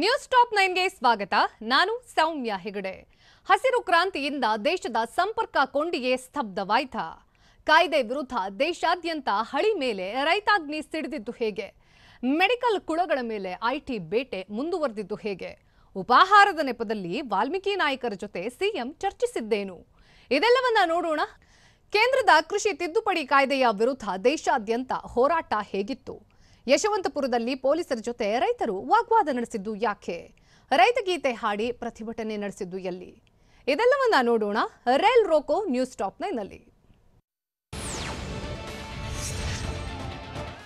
News top 9ಗೆ ಸ್ವಾಗತ. ನಾನು ಸೌಮ್ಯ ಹೆಗಡೆ. ಹಸಿರು ಕ್ರಾಂತಿಯಿಂದ ದೇಶದ ಸಂಪರ್ಕ ಕೊಂಡಿಯೇ ಸ್ತಬ್ಧವಾಯಿತಾ? ಕಾಯ್ದೆ ವಿರುದ್ಧ ದೇಶಾದ್ಯಂತ ಹಳಿ ಮೇಲೆ ರೈತಾಗ್ನಿ ಸಿಡಿದಿದ್ದು ಹೇಗೆ? ಮೆಡಿಕಲ್ ಕುಳಗಳ ಮೇಲೆ ಐಟಿ ಬೇಟೆ ಮುಂದುವರೆದಿದ್ದು ಹೇಗೆ? ಉಪಾಹಾರದ ನೆಪದಲ್ಲಿ ವಾಲ್ಮೀಕಿ ನಾಯಕರ ಜೊತೆ ಸಿಎಂ ಚರ್ಚಿಸಿದ್ದೇನು? ಇದೆಲ್ಲವನ್ನ ನೋಡೋಣ. ಕೇಂದ್ರದ ಕೃಷಿ ತಿದ್ದುಪಡಿ ಕಾಯ್ದೆಯ ವಿರುದ್ಧ ದೇಶಾದ್ಯಂತ ಹೋರಾಟ ಹೇಗಿತ್ತು? ಯಶವಂತಪುರದಲ್ಲಿ ಪೊಲೀಸರ ಜೊತೆ ರೈತರು ವಾಗ್ವಾದ ನಡೆಸಿದ್ದು ಯಾಕೆ? ರೈತ ಗೀತೆ ಹಾಡಿ ಪ್ರತಿಭಟನೆ ನಡೆಸಿದ್ದು ಎಲ್ಲಿ? ಇದೆಲ್ಲವನ್ನ ನೋಡೋಣ ರೈಲ್ ರೋಕೋ ನ್ಯೂಸ್ ಟಾಪ್ 9ನಲ್ಲಿ.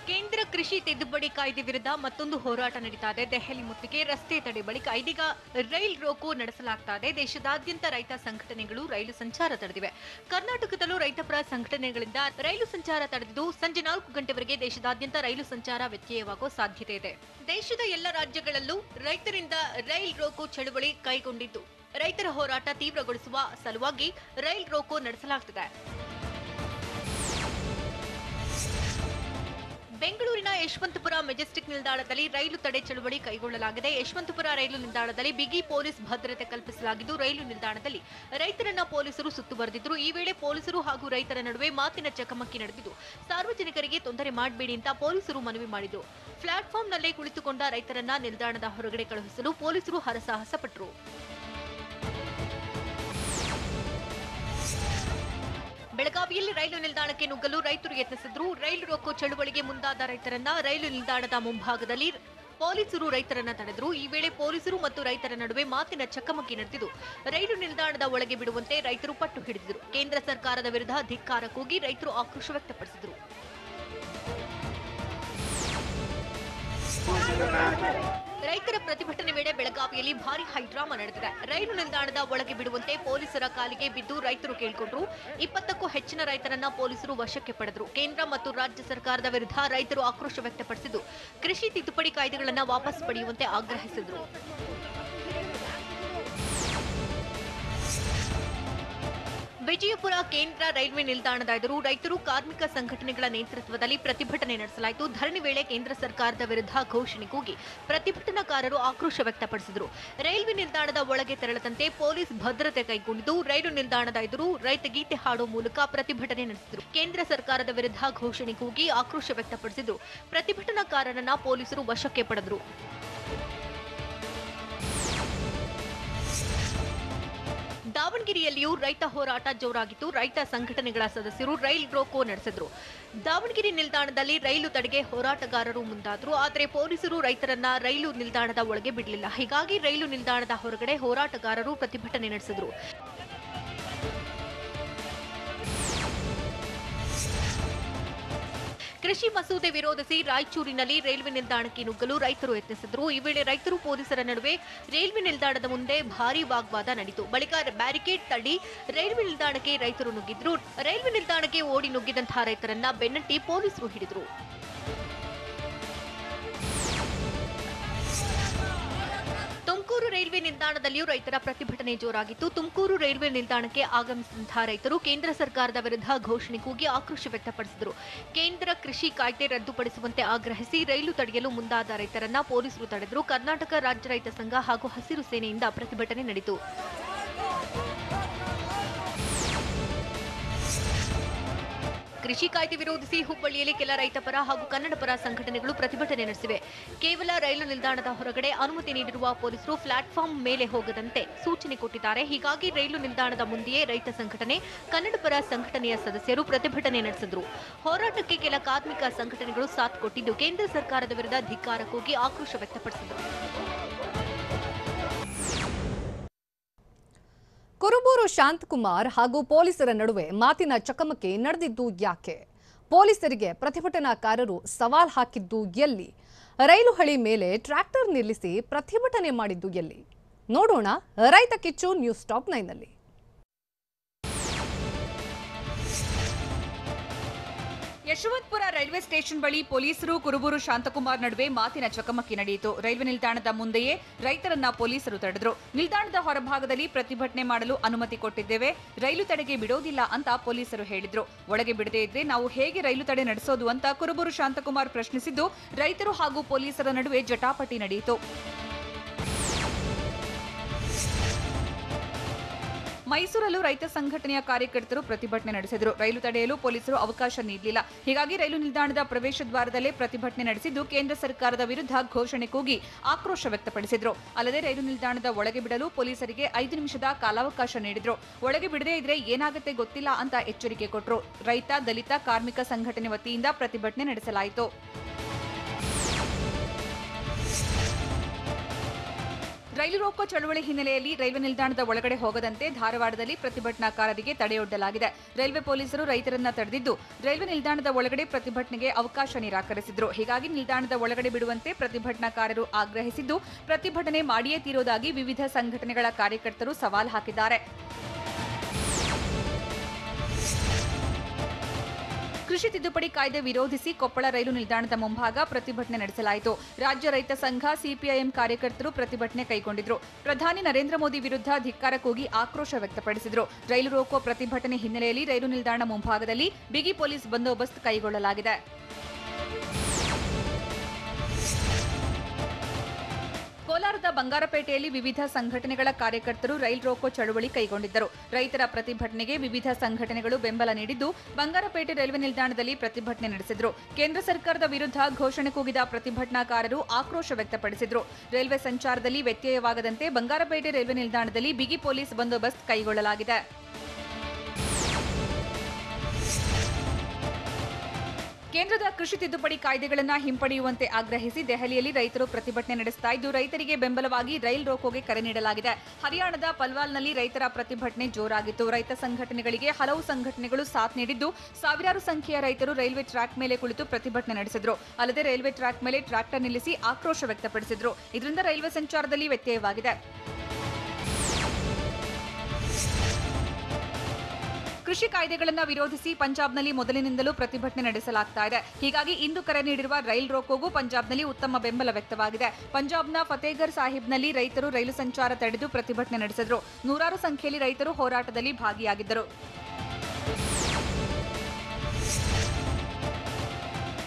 ಕೇಂದ್ರ ಕೃಷಿ ತಿದ್ದುಪಡಿ ಕಾಯ್ದೆ ವಿರುದ್ಧ ಮತ್ತೊಂದು ಹೋರಾಟ ನಡೀತಾ ಇದೆ. ದೆಹಲಿ ಮುತ್ತಿಗೆ, ರಸ್ತೆ ತಡೆ ಬಳಿಕ ಇದೀಗ ರೈಲ್ ರೋಕೋ ನಡೆಸಲಾಗ್ತಾ ಇದೆ. ದೇಶದಾದ್ಯಂತ ರೈತ ಸಂಘಟನೆಗಳು ರೈಲು ಸಂಚಾರ ತಡೆದಿವೆ. ಕರ್ನಾಟಕದಲ್ಲೂ ರೈತಪರ ಸಂಘಟನೆಗಳಿಂದ ರೈಲು ಸಂಚಾರ ತಡೆದಿದ್ದು ಸಂಜೆ 4 ಗಂಟೆವರೆಗೆ ದೇಶದಾದ್ಯಂತ ರೈಲು ಸಂಚಾರ ವ್ಯತ್ಯಯವಾಗುವ ಸಾಧ್ಯತೆ ಇದೆ. ದೇಶದ ಎಲ್ಲ ರಾಜ್ಯಗಳಲ್ಲೂ ರೈತರಿಂದ ರೈಲ್ ರೋಕೋ ಚಳವಳಿ ಕೈಗೊಂಡಿದ್ದು ರೈತರ ಹೋರಾಟ ತೀವ್ರಗೊಳಿಸುವ ಸಲುವಾಗಿ ರೈಲ್ ರೋಕೋ ನಡೆಸಲಾಗುತ್ತಿದೆ. ಬೆಂಗಳೂರಿನ ಯಶವಂತಪುರ ಮೆಜೆಸ್ಟಿಕ್ ನಿಲ್ದಾಣದಲ್ಲಿ ರೈಲು ತಡೆ ಚಳವಳಿ ಕೈಗೊಳ್ಳಲಾಗಿದೆ. ಯಶವಂತಪುರ ರೈಲು ನಿಲ್ದಾಣದಲ್ಲಿ ಬಿಗಿ ಪೊಲೀಸ್ ಭದ್ರತೆ ಕಲ್ಪಿಸಲಾಗಿದ್ದು ರೈಲು ನಿಲ್ದಾಣದಲ್ಲಿ ರೈತರನ್ನ ಪೊಲೀಸರು ಸುತ್ತುವರೆದಿದ್ರು. ಈ ವೇಳೆ ಪೊಲೀಸರು ಹಾಗೂ ರೈತರ ನಡುವೆ ಮಾತಿನ ಚಕಮಕಿ ನಡೆದಿದ್ದು ಸಾರ್ವಜನಿಕರಿಗೆ ತೊಂದರೆ ಮಾಡಬೇಡಿ ಅಂತ ಪೊಲೀಸರು ಮನವಿ ಮಾಡಿದ್ರು. ಪ್ಲಾಟ್ಫಾರ್ಮ್ನಲ್ಲೇ ಕುಳಿತುಕೊಂಡ ರೈತರನ್ನ ನಿಲ್ದಾಣದ ಹೊರಗಡೆ ಕಳುಹಿಸಲು ಪೊಲೀಸರು ಹರಸಾಹಸ ಪಟ್ಟರು. ಬೆಳಗಾವಿಯಲ್ಲಿ ರೈಲು ನಿಲ್ದಾಣಕ್ಕೆ ನುಗ್ಗಲು ರೈತರು ಯತ್ನಿಸಿದ್ರು. ರೈಲು ರೋಕೋ ಚಳುವಳಿಗೆ ಮುಂದಾದ ರೈತರನ್ನ ರೈಲು ನಿಲ್ದಾಣದ ಮುಂಭಾಗದಲ್ಲಿ ಪೊಲೀಸರು ರೈತರನ್ನ ತಡೆದರು. ಈ ವೇಳೆ ಪೊಲೀಸರು ಮತ್ತು ರೈತರ ನಡುವೆ ಮಾತಿನ ಚಕಮಕಿ ನಡೆದಿದ್ದು ರೈಲು ನಿಲ್ದಾಣದ ಒಳಗೆ ಬಿಡುವಂತೆ ರೈತರು ಪಟ್ಟು ಹಿಡಿದಿದ್ರು. ಕೇಂದ್ರ ಸರ್ಕಾರದ ವಿರುದ್ಧ ಧಿಕ್ಕಾರ ಕೂಗಿ ರೈತರು ಆಕ್ರೋಶ ವ್ಯಕ್ತಪಡಿಸಿದರು. ರೈತರ ಪ್ರತಿಭಟನೆ ವೇಳೆ ಬೆಳಗಾವಿಯಲ್ಲಿ ಭಾರಿ ಹೈಡ್ರಾಮಾ ನಡೆದಿದೆ. ರೈಲು ನಿಲ್ದಾಣದ ಒಳಗೆ ಬಿಡುವಂತೆ ಪೊಲೀಸರ ಕಾಲಿಗೆ ಬಿದ್ದು ರೈತರು ಕೇಳಿಕೊಂಡ್ರು. 20ಕ್ಕೂ ಹೆಚ್ಚಿನ ರೈತರನ್ನ ಪೊಲೀಸರು ವಶಕ್ಕೆ ಪಡೆದರು. ಕೇಂದ್ರ ಮತ್ತು ರಾಜ್ಯ ಸರ್ಕಾರದ ವಿರುದ್ಧ ರೈತರು ಆಕ್ರೋಶ ವ್ಯಕ್ತಪಡಿಸಿದ್ದು ಕೃಷಿ ತಿದ್ದುಪಡಿ ಕಾಯ್ದೆಗಳನ್ನು ವಾಪಸ್ ಪಡೆಯುವಂತೆ ಆಗ್ರಹಿಸಿದರು. ವಿಜಯಪುರ ಕೇಂದ್ರ ರೈಲ್ವೆ ನಿಲ್ದಾಣದ ಎದುರು ರೈತರು ಕಾರ್ಮಿಕ ಸಂಘಟನೆಗಳ ನೇತೃತ್ವದಲ್ಲಿ ಪ್ರತಿಭಟನೆ ನಡೆಸಲಾಯಿತು. ಧರಣಿ ವೇಳೆ ಕೇಂದ್ರ ಸರ್ಕಾರದ ವಿರುದ್ಧ ಘೋಷಣೆ ಕೂಗಿ ಪ್ರತಿಭಟನಾಕಾರರು ಆಕ್ರೋಶ ವ್ಯಕ್ತಪಡಿಸಿದರು. ರೈಲ್ವೆ ನಿಲ್ದಾಣದ ಒಳಗೆ ತೆರಳದಂತೆ ಪೊಲೀಸ್ ಭದ್ರತೆ ಕೈಗೊಂಡಿದ್ದು ರೈಲು ನಿಲ್ದಾಣದ ಎದುರು ರೈತ ಗೀತೆ ಹಾಡುವ ಮೂಲಕ ಪ್ರತಿಭಟನೆ ನಡೆಸಿದರು. ಕೇಂದ್ರ ಸರ್ಕಾರದ ವಿರುದ್ಧ ಘೋಷಣೆ ಕೂಗಿ ಆಕ್ರೋಶ ವ್ಯಕ್ತಪಡಿಸಿದ್ದು ಪ್ರತಿಭಟನಾಕಾರರನ್ನ ಪೊಲೀಸರು ವಶಕ್ಕೆ ಪಡೆದರು. ದಾವಣಗೆರೆಯಲ್ಲಿಯೂ ರೈತ ಹೋರಾಟ ಜೋರಾಗಿತ್ತು. ರೈತ ಸಂಘಟನೆಗಳ ಸದಸ್ಯರು ರೈಲ್ ರೋಕೋ ನಡೆಸಿದ್ರು. ದಾವಣಗೆರೆ ನಿಲ್ದಾಣದಲ್ಲಿ ರೈಲು ತಡೆಗೆ ಹೋರಾಟಗಾರರು ಮುಂದಾದ್ರು. ಆದರೆ ಪೊಲೀಸರು ರೈತರನ್ನ ರೈಲು ನಿಲ್ದಾಣದ ಒಳಗೆ ಬಿಡಲಿಲ್ಲ. ಹೀಗಾಗಿ ರೈಲು ನಿಲ್ದಾಣದ ಹೊರಗಡೆ ಹೋರಾಟಗಾರರು ಪ್ರತಿಭಟನೆ ನಡೆಸಿದ್ರು. ಕೃಷಿ ಮಸೂದೆ ವಿರೋಧಿಸಿ ರಾಯಚೂರಿನಲ್ಲಿ ರೈಲ್ವೆ ನಿಲ್ದಾಣಕ್ಕೆ ನುಗ್ಗಲು ರೈತರು ಯತ್ನಿಸಿದರು. ಈ ವೇಳೆ ರೈತರು ಪೊಲೀಸರ ನಡುವೆ ರೈಲ್ವೆ ನಿಲ್ದಾಣದ ಮುಂದೆ ಭಾರೀ ವಾಗ್ವಾದ ನಡೆಯಿತು. ಬಳಿಕ ಬ್ಯಾರಿಕೇಡ್ ತಳ್ಳಿ ರೈಲ್ವೆ ನಿಲ್ದಾಣಕ್ಕೆ ರೈತರು ನುಗ್ಗಿದ್ರು. ರೈಲ್ವೆ ನಿಲ್ದಾಣಕ್ಕೆ ಓಡಿ ನುಗ್ಗಿದಂತಹ ರೈತರನ್ನ ಬೆನ್ನಟ್ಟಿ ಪೊಲೀಸರು ಹಿಡಿದರು. ತುಮಕೂರು ರೈಲ್ವೆ ನಿಲ್ದಾಣದಲ್ಲಿಯೂ ರೈತರ ಪ್ರತಿಭಟನೆ ಜೋರಾಗಿತ್ತು. ತುಮಕೂರು ರೈಲ್ವೆ ನಿಲ್ದಾಣಕ್ಕೆ ಆಗಮಿಸಿದಂತಹ ರೈತರು ಕೇಂದ್ರ ಸರ್ಕಾರದ ವಿರುದ್ಧ ಘೋಷಣೆ ಕೂಗಿ ಆಕ್ರೋಶ ವ್ಯಕ್ತಪಡಿಸಿದರು. ಕೇಂದ್ರ ಕೃಷಿ ಕಾಯ್ದೆ ರದ್ದುಪಡಿಸುವಂತೆ ಆಗ್ರಹಿಸಿ ರೈಲು ತಡೆಯಲು ಮುಂದಾದ ರೈತರನ್ನ ಪೊಲೀಸರು ತಡೆದರು. ಕರ್ನಾಟಕ ರಾಜ್ಯ ರೈತ ಸಂಘ ಹಾಗೂ ಹಸಿರು ಸೇನೆಯಿಂದ ಪ್ರತಿಭಟನೆ ನಡೆಯಿತು. ಕೃಷಿ ಕಾಯ್ದೆ ವಿರೋಧಿಸಿ ಹುಬ್ಬಳ್ಳಿಯಲ್ಲಿ ಕೆಲ ರೈತಪರ ಹಾಗೂ ಕನ್ನಡಪರ ಸಂಘಟನೆಗಳು ಪ್ರತಿಭಟನೆ ನಡೆಸಿವೆ. ಕೇವಲ ರೈಲು ನಿಲ್ದಾಣದ ಹೊರಗಡೆ ಅನುಮತಿ ನೀಡಿರುವ ಪೊಲೀಸರು ಪ್ಲಾಟ್ಫಾರ್ಮ್ ಮೇಲೆ ಹೋಗದಂತೆ ಸೂಚನೆ ಕೊಟ್ಟಿದ್ದಾರೆ. ಹೀಗಾಗಿ ರೈಲು ನಿಲ್ದಾಣದ ಮುಂದೆಯೇ ರೈತ ಸಂಘಟನೆ, ಕನ್ನಡಪರ ಸಂಘಟನೆಯ ಸದಸ್ಯರು ಪ್ರತಿಭಟನೆ ನಡೆಸಿದರು. ಹೋರಾಟಕ್ಕೆ ಕೆಲ ಕಾರ್ಮಿಕ ಸಂಘಟನೆಗಳು ಸಾಥ್ ಕೊಟ್ಟಿದ್ದು ಕೇಂದ್ರ ಸರ್ಕಾರದ ವಿರುದ್ಧ ಧಿಕ್ಕಾರ ಕೂಗಿ ಆಕ್ರೋಶ ವ್ಯಕ್ತಪಡಿಸಿದರು. ಕುರುಬೂರು ಶಾಂತಕುಮಾರ್ ಹಾಗೂ ಪೊಲೀಸರ ನಡುವೆ ಮಾತಿನ ಚಕಮಕಿ ನಡೆದಿದ್ದು ಯಾಕೆ? ಪೊಲೀಸರಿಗೆ ಪ್ರತಿಭಟನಾಕಾರರು ಸವಾಲ್ ಹಾಕಿದ್ದು ಎಲ್ಲಿ? ರೈಲು ಹಳಿ ಮೇಲೆ ಟ್ರ್ಯಾಕ್ಟರ್ ನಿಲ್ಲಿಸಿ ಪ್ರತಿಭಟನೆ ಮಾಡಿದ್ದು ಎಲ್ಲಿ? ನೋಡೋಣ ರೈತ ಕಿಚ್ಚು ನ್ಯೂಸ್ ಟಾಪ್ 9ನಲ್ಲಿ. ಯಶವಂತಪುರ ರೈಲ್ವೆ ಸ್ಟೇಷನ್ ಬಳಿ ಪೊಲೀಸರು ಕುರುಬೂರು ಶಾಂತಕುಮಾರ್ ನಡುವೆ ಮಾತಿನ ಚಕಮಕಿ ನಡೆಯಿತು. ರೈಲ್ವೆ ನಿಲ್ದಾಣದ ಮುಂದೆಯೇ ರೈತರನ್ನ ಪೊಲೀಸರು ತಡೆದರು. ನಿಲ್ದಾಣದ ಹೊರಭಾಗದಲ್ಲಿ ಪ್ರತಿಭಟನೆ ಮಾಡಲು ಅನುಮತಿ ಕೊಟ್ಟಿದ್ದೇವೆ, ರೈಲು ತಡೆಗೆ ಬಿಡೋದಿಲ್ಲ ಅಂತ ಪೊಲೀಸರು ಹೇಳಿದ್ರು. ಒಳಗೆ ಬಿಡದೇ ಇದ್ರೆ ನಾವು ಹೇಗೆ ರೈಲು ತಡೆ ನಡೆಸೋದು ಅಂತ ಕುರುಬೂರು ಶಾಂತಕುಮಾರ್ ಪ್ರಶ್ನಿಸಿದ್ದು ರೈತರು ಹಾಗೂ ಪೊಲೀಸರ ನಡುವೆ ಜಟಾಪಟಿ ನಡೆಯಿತು. ಮೈಸೂರಲ್ಲೂ ರೈತ ಸಂಘಟನೆಯ ಕಾರ್ಯಕರ್ತರು ಪ್ರತಿಭಟನೆ ನಡೆಸಿದರು. ರೈಲು ತಡೆಯಲು ಪೊಲೀಸರು ಅವಕಾಶ ನೀಡಲಿಲ್ಲ. ಹೀಗಾಗಿ ರೈಲು ನಿಲ್ದಾಣದ ಪ್ರವೇಶ ದ್ವಾರದಲ್ಲೇ ಪ್ರತಿಭಟನೆ ನಡೆಸಿದ್ದು ಕೇಂದ್ರ ಸರ್ಕಾರದ ವಿರುದ್ಧ ಘೋಷಣೆ ಕೂಗಿ ಆಕ್ರೋಶ ವ್ಯಕ್ತಪಡಿಸಿದ್ರು. ಅಲ್ಲದೆ ರೈಲು ನಿಲ್ದಾಣದ ಒಳಗೆ ಬಿಡಲು ಪೊಲೀಸರಿಗೆ 5 ನಿಮಿಷದ ಕಾಲಾವಕಾಶ ನೀಡಿದ್ರು. ಒಳಗೆ ಬಿಡದೇ ಇದ್ರೆ ಏನಾಗುತ್ತೆ ಗೊತ್ತಿಲ್ಲ ಅಂತ ಎಚ್ಚರಿಕೆ ಕೊಟ್ಟರು. ರೈತ, ದಲಿತ, ಕಾರ್ಮಿಕ ಸಂಘಟನೆ ವತಿಯಿಂದ ಪ್ರತಿಭಟನೆ ನಡೆಸಲಾಯಿತು. ರೈಲು ರೋಕೋ ಚಳವಳಿ ಹಿನ್ನೆಲೆಯಲ್ಲಿ ರೈಲ್ವೆ ನಿಲ್ದಾಣದ ಒಳಗಡೆ ಹೋಗದಂತೆ ಧಾರವಾಡದಲ್ಲಿ ಪ್ರತಿಭಟನಾಕಾರರಿಗೆ ತಡೆಯೊಡ್ಡಲಾಗಿದೆ. ರೈಲ್ವೆ ಪೊಲೀಸರು ರೈತರನ್ನ ತಡೆದಿದ್ದು ರೈಲ್ವೆ ನಿಲ್ದಾಣದ ಒಳಗಡೆ ಪ್ರತಿಭಟನೆಗೆ ಅವಕಾಶ ನಿರಾಕರಿಸಿದ್ರು. ಹೀಗಾಗಿ ನಿಲ್ದಾಣದ ಒಳಗಡೆ ಬಿಡುವಂತೆ ಪ್ರತಿಭಟನಾಕಾರರು ಆಗ್ರಹಿಸಿದ್ದು ಪ್ರತಿಭಟನೆ ಮಾಡಿಯೇ ತೀರೋದಾಗಿ ವಿವಿಧ ಸಂಘಟನೆಗಳ ಕಾರ್ಯಕರ್ತರು ಸವಾಲು ಹಾಕಿದ್ದಾರೆ. ಕೃಷಿ ತಿದ್ದುಪಡಿ ಕಾಯ್ದೆ ವಿರೋಧಿಸಿ ಕೊಪ್ಪಳ ರೈಲು ನಿಲ್ದಾಣದ ಮುಂಭಾಗ ಪ್ರತಿಭಟನೆ ನಡೆಸಲಾಯಿತು. ರಾಜ್ಯ ರೈತ ಸಂಘ, ಸಿಪಿಐಎಂ ಕಾರ್ಯಕರ್ತರು ಪ್ರತಿಭಟನೆ ಕೈಗೊಂಡಿದ್ರು. ಪ್ರಧಾನಿ ನರೇಂದ್ರ ಮೋದಿ ವಿರುದ್ಧ ಧಿಕ್ಕಾರ ಕೂಗಿ ಆಕ್ರೋಶ ವ್ಯಕ್ತಪಡಿಸಿದರು. ರೈಲು ರೋಕೋ ಪ್ರತಿಭಟನೆ ಹಿನ್ನೆಲೆಯಲ್ಲಿ ರೈಲು ನಿಲ್ದಾಣ ಮುಂಭಾಗದಲ್ಲಿ ಬಿಗಿ ಪೊಲೀಸ್ ಬಂದೋಬಸ್ತ್ ಕೈಗೊಳ್ಳಲಾಗಿದೆ. ಕೋಲಾರದ ಬಂಗಾರಪೇಟೆಯಲ್ಲಿ ವಿವಿಧ ಸಂಘಟನೆಗಳ ಕಾರ್ಯಕರ್ತರು ರೈಲ್ ರೋಕೋ ಚಳವಳಿ ಕೈಗೊಂಡಿದ್ದರು. ರೈತರ ಪ್ರತಿಭಟನೆಗೆ ವಿವಿಧ ಸಂಘಟನೆಗಳು ಬೆಂಬಲ ನೀಡಿದ್ದು ಬಂಗಾರಪೇಟೆ ರೈಲ್ವೆ ನಿಲ್ದಾಣದಲ್ಲಿ ಪ್ರತಿಭಟನೆ ನಡೆಸಿದರು. ಕೇಂದ್ರ ಸರ್ಕಾರದ ವಿರುದ್ಧ ಘೋಷಣೆ ಕೂಗಿದ ಪ್ರತಿಭಟನಾಕಾರರು ಆಕ್ರೋಶ ವ್ಯಕ್ತಪಡಿಸಿದರು. ರೈಲ್ವೆ ಸಂಚಾರದಲ್ಲಿ ವ್ಯತ್ಯಯವಾಗದಂತೆ ಬಂಗಾರಪೇಟೆ ರೈಲ್ವೆ ನಿಲ್ದಾಣದಲ್ಲಿ ಬಿಗಿ ಪೊಲೀಸ್ ಬಂದೋಬಸ್ತ್ ಕೈಗೊಳ್ಳಲಾಗಿದೆ. ಕೇಂದ್ರದ ಕೃಷಿ ತಿದ್ದುಪಡಿ ಕಾಯ್ದೆಗಳನ್ನು ಹಿಂಪಡೆಯುವಂತೆ ಆಗ್ರಹಿಸಿ ದೆಹಲಿಯಲ್ಲಿ ರೈತರು ಪ್ರತಿಭಟನೆ ನಡೆಸ್ತಾ ಇದ್ದು ರೈತರಿಗೆ ಬೆಂಬಲವಾಗಿ ರೈಲ್ ರೋಕೋಗೆ ಕರೆ ನೀಡಲಾಗಿದೆ. ಹರಿಯಾಣದ ಪಲ್ವಾಲ್ನಲ್ಲಿ ರೈತರ ಪ್ರತಿಭಟನೆ ಜೋರಾಗಿತ್ತು. ರೈತ ಸಂಘಟನೆಗಳಿಗೆ ಹಲವು ಸಂಘಟನೆಗಳು ಸಾಥ್ ನೀಡಿದ್ದು ಸಾವಿರಾರು ಸಂಖ್ಯೆಯ ರೈತರು ರೈಲ್ವೆ ಟ್ರ್ಯಾಕ್ ಮೇಲೆ ಕುಳಿತು ಪ್ರತಿಭಟನೆ ನಡೆಸಿದರು. ಅಲ್ಲದೆ ರೈಲ್ವೆ ಟ್ರ್ಯಾಕ್ ಮೇಲೆ ಟ್ರ್ಯಾಕ್ಟರ್ ನಿಲ್ಲಿಸಿ ಆಕ್ರೋಶ ವ್ಯಕ್ತಪಡಿಸಿದರು. ಇದರಿಂದ ರೈಲ್ವೆ ಸಂಚಾರದಲ್ಲಿ ವ್ಯತ್ಯಯವಾಗಿದೆ. ಕೃಷಿ ಕಾಯ್ದೆಗಳನ್ನು ವಿರೋಧಿಸಿ ಪಂಜಾಬ್ನಲ್ಲಿ ಮೊದಲಿನಿಂದಲೂ ಪ್ರತಿಭಟನೆ ನಡೆಸಲಾಗ್ತಾ ಇದೆ. ಹೀಗಾಗಿ ಇಂದು ಕರೆ ನೀಡಿರುವ ರೈಲ್ ರೋಕೋಗೂ ಪಂಜಾಬ್ನಲ್ಲಿ ಉತ್ತಮ ಬೆಂಬಲ ವ್ಯಕ್ತವಾಗಿದೆ. ಪಂಜಾಬ್ನ ಫತೇಗರ್ ಸಾಹಿಬ್ನಲ್ಲಿ ರೈತರು ರೈಲು ಸಂಚಾರ ತಡೆದು ಪ್ರತಿಭಟನೆ ನಡೆಸಿದರು. ನೂರಾರು ಸಂಖ್ಯೆಯಲ್ಲಿ ರೈತರು ಹೋರಾಟದಲ್ಲಿ ಭಾಗಿಯಾಗಿದ್ದರು.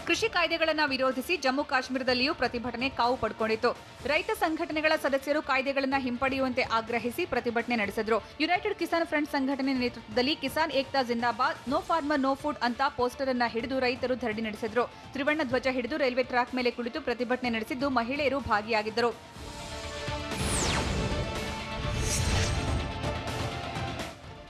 ಕೃಷಿ ಕಾಯ್ದೆಗಳನ್ನು ವಿರೋಧಿಸಿ ಜಮ್ಮು ಕಾಶ್ಮೀರದಲ್ಲಿಯೂ ಪ್ರತಿಭಟನೆ ಕಾವು ಪಡ್ಕೊಂಡಿತ್ತು. ರೈತ ಸಂಘಟನೆಗಳ ಸದಸ್ಯರು ಕಾಯ್ದೆಗಳನ್ನು ಹಿಂಪಡೆಯುವಂತೆ ಆಗ್ರಹಿಸಿ ಪ್ರತಿಭಟನೆ ನಡೆಸಿದ್ರು. ಯುನೈಟೆಡ್ ಕಿಸಾನ್ ಫ್ರಂಟ್ ಸಂಘಟನೆ ನೇತೃತ್ವದಲ್ಲಿ ಕಿಸಾನ್ ಏಕ್ತಾ ಜಿಂದಾಬಾದ್, ನೋ ಫಾರ್ಮರ್ ನೋ ಫುಡ್ ಅಂತ ಪೋಸ್ಟರ್ ಅನ್ನ ಹಿಡಿದು ರೈತರು ಧರಣಿ ನಡೆಸಿದ್ರು. ತ್ರಿವರ್ಣ ಧ್ವಜ ಹಿಡಿದು ರೈಲ್ವೆ ಟ್ರ್ಯಾಕ್ ಮೇಲೆ ಕುಳಿತು ಪ್ರತಿಭಟನೆ ನಡೆಸಿದ್ದು ಮಹಿಳೆಯರು ಭಾಗಿಯಾಗಿದ್ದರು.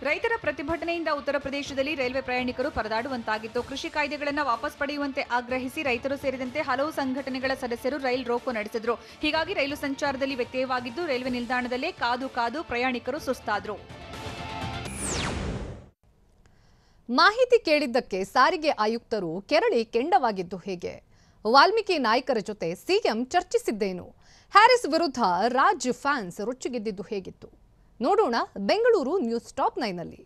ರೈತರ ಪ್ರತಿಭಟನೆಯಿಂದ ಉತ್ತರ ಪ್ರದೇಶದಲ್ಲಿ ರೈಲ್ವೆ ಪ್ರಯಾಣಿಕರು ಪರದಾಡುವಂತಾಗಿತ್ತು. ಕೃಷಿ ಕಾಯ್ದೆಗಳನ್ನು ವಾಪಸ್ ಪಡೆಯುವಂತೆ ಆಗ್ರಹಿಸಿ ರೈತರು ಸೇರಿದಂತೆ ಹಲವು ಸಂಘಟನೆಗಳ ಸದಸ್ಯರು ರೈಲ್ ರೋಕೋ ನಡೆಸಿದರು. ಹೀಗಾಗಿ ರೈಲು ಸಂಚಾರದಲ್ಲಿ ವ್ಯತ್ಯಯವಾಗಿದ್ದು ರೈಲ್ವೆ ನಿಲ್ದಾಣದಲ್ಲೇ ಕಾದು ಕಾದು ಪ್ರಯಾಣಿಕರು ಸುಸ್ತಾದರು. ಮಾಹಿತಿ ಕೇಳಿದ್ದಕ್ಕೆ ಸಾರಿಗೆ ಆಯುಕ್ತರು ಕೆರಳಿ ಕೆಂಡವಾಗಿದ್ದು ಹೇಗೆ? ವಾಲ್ಮೀಕಿ ನಾಯಕರ ಜೊತೆ ಸಿಎಂ ಚರ್ಚಿಸಿದ್ದೇನು? ಹ್ಯಾರಿಸ್ ವಿರುದ್ಧ ರಾಜ್ ಫ್ಯಾನ್ಸ್ ರೊಚ್ಚಿಗೆದ್ದಿದ್ದು ಹೇಗಿತ್ತು? ನೋಡೋಣ ಬೆಂಗಳೂರು ನ್ಯೂಸ್ ಟಾಪ್ 9ನಲ್ಲಿ.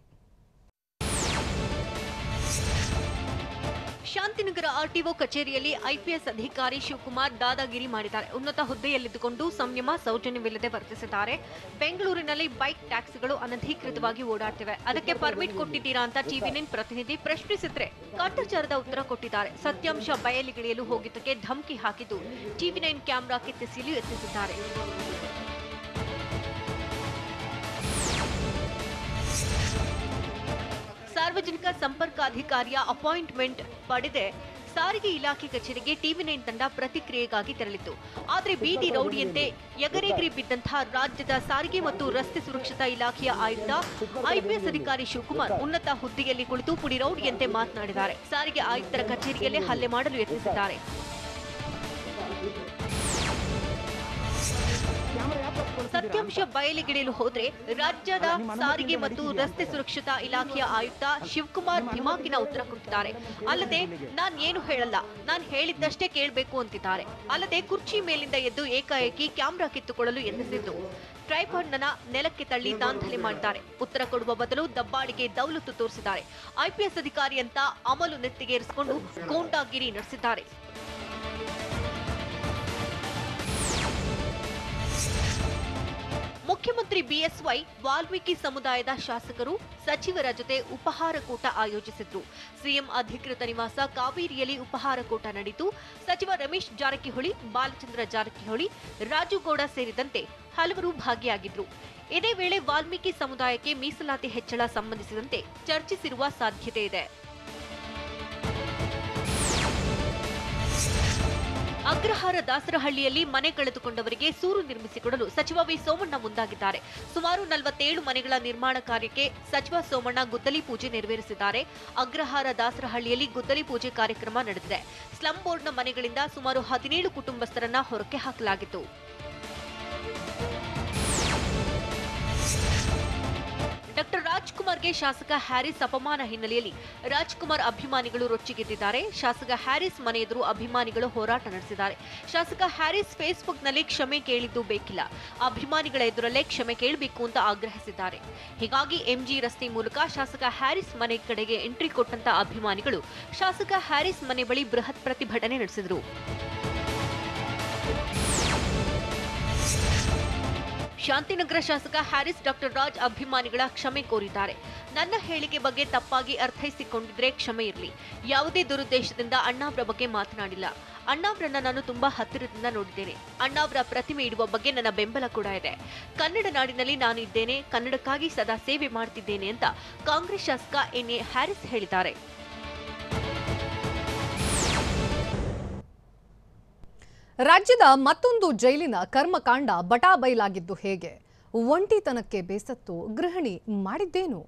ಶಾಂತಿನಗರ ಆರ್ಟಿಒ ಕಚೇರಿಯಲ್ಲಿ ಐಪಿಎಸ್ ಅಧಿಕಾರಿ ಶಿವಕುಮಾರ್ ದಾದಾಗಿರಿ ಮಾಡಿದ್ದಾರೆ. ಉನ್ನತ ಹುದ್ದೆಯಲ್ಲಿದ್ದುಕೊಂಡು ಸಂಯಮ ಸೌಜನ್ಯವಿಲ್ಲದೆ ವರ್ತಿಸಿದ್ದಾರೆ. ಬೆಂಗಳೂರಿನಲ್ಲಿ ಬೈಕ್ ಟ್ಯಾಕ್ಸಿಗಳು ಅನಧಿಕೃತವಾಗಿ ಓಡಾಡ್ತಿವೆ, ಅದಕ್ಕೆ ಪರ್ಮಿಟ್ ಕೊಟ್ಟಿದ್ದೀರಾ ಅಂತ ಟಿವಿ9 ಪ್ರತಿನಿಧಿ ಪ್ರಶ್ನಿಸಿದ್ರೆ ಕಾಟಾಚಾರದ ಉತ್ತರ ಕೊಟ್ಟಿದ್ದಾರೆ. ಸತ್ಯಾಂಶ ಬಯಲಿಗಿಳಿಯಲು ಹೋಗಿದ್ದಕ್ಕೆ ಧಮಕಿ ಹಾಕಿದ್ದು ಟಿವಿ9 ಕ್ಯಾಮೆರಾ ಕಿತ್ತೆಸೆಯಲು ಯತ್ನಿಸಿದ್ದಾರೆ. ಸಾರ್ವಜನಿಕ ಸಂಪರ್ಕಾಧಿಕಾರಿಯ ಅಪಾಯಿಂಟ್ಮೆಂಟ್ ಪಡೆದೆ ಸಾರಿಗೆ ಇಲಾಖೆ ಕಚೇರಿಗೆ ಟಿವಿ9 ತಂಡ ಪ್ರತಿಕ್ರಿಯೆಗಾಗಿ ತೆರಳಿತು. ಆದರೆ ಬೀದಿ ರೌಡಿಯಂತೆ ಎಗರೆಗರಿ ಬಿದ್ದಂತಹ ರಾಜ್ಯದ ಸಾರಿಗೆ ಮತ್ತು ರಸ್ತೆ ಸುರಕ್ಷತಾ ಇಲಾಖೆಯ ಆಯುಕ್ತ ಐಪಿಎಸ್ ಅಧಿಕಾರಿ ಶಿವಕುಮಾರ್ ಉನ್ನತ ಹುದ್ದೆಯಲ್ಲಿ ಕುಳಿತು ಪುಡಿ ರೌಡಿಯಂತೆ ಮಾತನಾಡಿದ್ದಾರೆ. ಸಾರಿಗೆ ಆಯುಕ್ತರ ಕಚೇರಿಯಲ್ಲೇ ಹಲ್ಲೆ ಮಾಡಲು ಯತ್ನಿಸಿದ್ದಾರೆ. ಸತ್ಯಾಂಶ ಬಯಲಿಗಿಳಿಯಲು ಹೋದ್ರೆ ರಾಜ್ಯದ ಸಾರಿಗೆ ಮತ್ತು ರಸ್ತೆ ಸುರಕ್ಷತಾ ಇಲಾಖೆಯ ಆಯುಕ್ತ ಶಿವಕುಮಾರ್ ಧಿಮಾಕಿನ ಉತ್ತರ ಕೊಟ್ಟಿದ್ದಾರೆ. ಅಲ್ಲದೆ ನಾನ್ ಏನು ಹೇಳಲ್ಲ, ನಾನ್ ಹೇಳಿದ್ದಷ್ಟೇ ಕೇಳಬೇಕು ಅಂತಿದ್ದಾರೆ. ಅಲ್ಲದೆ ಕುರ್ಚಿ ಮೇಲಿಂದ ಎದ್ದು ಏಕಾಏಕಿ ಕ್ಯಾಮೆರಾ ಕಿತ್ತುಕೊಳ್ಳಲು ಯತ್ನಿಸಿದ್ದು ಟ್ರೈಪಾಡ್ ನೆಲಕ್ಕೆ ತಳ್ಳಿ ದಾಂಧಲೆ ಮಾಡಿದ್ದಾರೆ. ಉತ್ತರ ಕೊಡುವ ಬದಲು ದಬ್ಬಾಳಿಗೆ ದೌಲತ್ತು ತೋರಿಸಿದ್ದಾರೆ. ಐಪಿಎಸ್ ಅಧಿಕಾರಿ ಅಂತ ಅಮಲು ನೆತ್ತಿಗೇರಿಸಿಕೊಂಡು ಗೂಂಡಾಗಿರಿ ನಡೆಸಿದ್ದಾರೆ. ಮುಖ್ಯಮಂತ್ರಿ ಮುಖ್ಯಮಂತ್ರಿ ಬಿಎಸ್ವೈ ವಾಲ್ಮೀಕಿ ಸಮುದಾಯದ ಶಾಸಕರು ಸಚಿವರ ಜೊತೆ ಉಪಹಾರ ಕೂಟ ಆಯೋಜಿಸಿದ್ರು. ಸಿಎಂ ಅಧಿಕೃತ ನಿವಾಸ ಕಾವೇರಿಯಲ್ಲಿ ಉಪಹಾರ ಕೂಟ ನಡೆಯಿತು. ಸಚಿವ ರಮೇಶ್ ಜಾರಕಿಹೊಳಿ, ಬಾಲಚಂದ್ರ ಜಾರಕಿಹೊಳಿ, ರಾಜುಗೌಡ ಸೇರಿದಂತೆ ಹಲವರು ಭಾಗಿಯಾಗಿದ್ರು. ಇದೇ ವೇಳೆ ವಾಲ್ಮೀಕಿ ಸಮುದಾಯಕ್ಕೆ ಮೀಸಲಾತಿ ಹೆಚ್ಚಳ ಸಂಬಂಧಿಸಿದಂತೆ ಚರ್ಚಿಸಿರುವ ಸಾಧ್ಯತೆ ಇದೆ. ಅಗ್ರಹಾರ ದಾಸರಹಳ್ಳಿಯಲ್ಲಿ ಮನೆ ಕಳೆದುಕೊಂಡವರಿಗೆ ಸೂರು ನಿರ್ಮಿಸಿಕೊಡಲು ಸಚಿವ ವಿ ಸೋಮಣ್ಣ ಮುಂದಾಗಿದ್ದಾರೆ. ಸುಮಾರು 47 ಮನೆಗಳ ನಿರ್ಮಾಣ ಕಾರ್ಯಕ್ಕೆ ಸಚಿವ ಸೋಮಣ್ಣ ಗುದ್ದಲಿ ಪೂಜೆ ನೆರವೇರಿಸಿದ್ದಾರೆ. ಅಗ್ರಹಾರ ದಾಸರಹಳ್ಳಿಯಲ್ಲಿ ಗುದ್ದಲಿ ಪೂಜೆ ಕಾರ್ಯಕ್ರಮ ನಡೆದಿದೆ. ಸ್ಲಂ ಬೋರ್ಡ್ನ ಮನೆಗಳಿಂದ ಸುಮಾರು 17 ಕುಟುಂಬಸ್ಥರನ್ನ ಹೊರಕ್ಕೆ ಹಾಕಲಾಗಿತ್ತು. ಡಾಕ್ಟರ್ ರಾಜ್ಕುಮಾರ್ಗೆ ಶಾಸಕ ಹ್ಯಾರಿಸ್ ಅಪಮಾನ ಹಿನ್ನೆಲೆಯಲ್ಲಿ ರಾಜ್ಕುಮಾರ್ ಅಭಿಮಾನಿಗಳು ರೊಚ್ಚಿಗೆದ್ದಿದ್ದಾರೆ. ಶಾಸಕ ಹ್ಯಾರಿಸ್ ಮನೆ ಎದುರು ಅಭಿಮಾನಿಗಳು ಹೋರಾಟ ನಡೆಸಿದ್ದಾರೆ. ಶಾಸಕ ಹ್ಯಾರಿಸ್ ಫೇಸ್ಬುಕ್ನಲ್ಲಿ ಕ್ಷಮೆ ಕೇಳಿದ್ದು ಬೇಕಿಲ್ಲ, ಅಭಿಮಾನಿಗಳ ಎದುರಲ್ಲೇ ಕ್ಷಮೆ ಕೇಳಬೇಕು ಅಂತ ಆಗ್ರಹಿಸಿದ್ದಾರೆ. ಹೀಗಾಗಿ ಎಂಜಿ ರಸ್ತೆ ಮೂಲಕ ಶಾಸಕ ಹ್ಯಾರಿಸ್ ಮನೆ ಕಡೆಗೆ ಎಂಟ್ರಿ ಕೊಟ್ಟಂತ ಅಭಿಮಾನಿಗಳು ಶಾಸಕ ಹ್ಯಾರಿಸ್ ಮನೆ ಬಳಿ ಬೃಹತ್ ಪ್ರತಿಭಟನೆ ನಡೆಸಿದರು. ಶಾಂತಿನಗರ ಶಾಸಕ ಹ್ಯಾರಿಸ್ ಡಾಕ್ಟರ್ ರಾಜ್ ಅಭಿಮಾನಿಗಳ ಕ್ಷಮೆ ಕೋರಿದ್ದಾರೆ. ನನ್ನ ಹೇಳಿಕೆ ಬಗ್ಗೆ ತಪ್ಪಾಗಿ ಅರ್ಥೈಸಿಕೊಂಡಿದ್ರೆ ಕ್ಷಮೆ ಇರಲಿ. ಯಾವುದೇ ದುರುದ್ದೇಶದಿಂದ ಅಣ್ಣಾವ್ರ ಬಗ್ಗೆ ಮಾತನಾಡಿಲ್ಲ. ಅಣ್ಣಾವ್ರನ್ನ ನಾನು ತುಂಬಾ ಹತ್ತಿರದಿಂದ ನೋಡಿದ್ದೇನೆ. ಅಣ್ಣಾವ್ರ ಪ್ರತಿಮೆ ಇಡುವ ಬಗ್ಗೆ ನನ್ನ ಬೆಂಬಲ ಕೂಡ ಇದೆ. ಕನ್ನಡ ನಾಡಿನಲ್ಲಿ ನಾನು ಇದ್ದೇನೆ, ಕನ್ನಡಕ್ಕಾಗಿ ಸದಾ ಸೇವೆ ಮಾಡ್ತಿದ್ದೇನೆ ಅಂತ ಕಾಂಗ್ರೆಸ್ ಶಾಸಕ ಎನ್ಎ ಹ್ಯಾರಿಸ್ ಹೇಳಿದ್ದಾರೆ. ರಾಜ್ಯದ ಮತ್ತೊಂದು ಜೈಲಿನ ಕರ್ಮಕಾಂಡ ಬಟಾಬೈಲಾಗಿದ್ದು ಹೇಗೆ? ಒಂಟಿತನಕ್ಕೆ ಬೇಸತ್ತು ಗೃಹಿಣಿ ಮಾಡಿದ್ದೇನು?